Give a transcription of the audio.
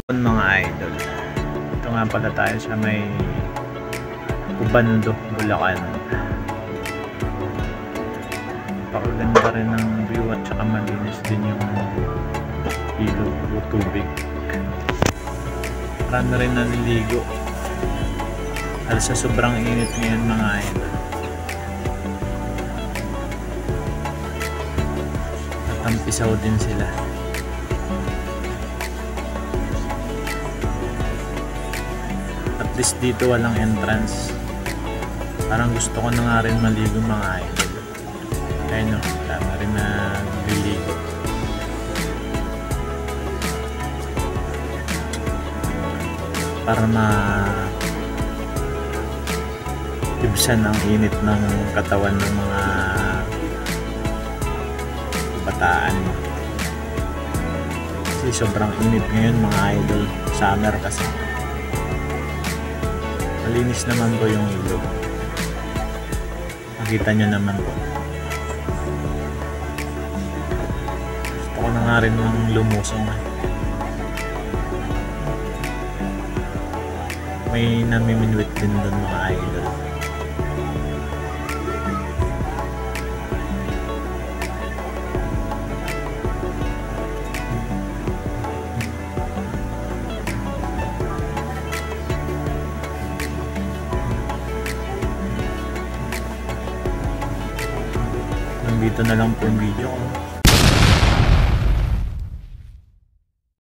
Mga idol, ito nga pala tayo sa may Ubando, Bulacan. Pakaganda rin ng view at saka malinis din yung ilog o tubig. Marami rin naliligo dahil sa sobrang init ngayon mga idol. Natampisaw din sila. At least dito walang entrance. Parang gusto ko na nga rin maligo mga idol. Ayun o, dami rin na naliligo. Para ibsan ang init ng katawan ng mga bataan. Kasi sobrang init ngayon mga idol. Summer kasi. Malinis naman po yung ilog. Makita nyo naman po. Gusto ko na nga rin ng lumusong. May namiminwit din doon mga idol. Dito na lang po yung video ko.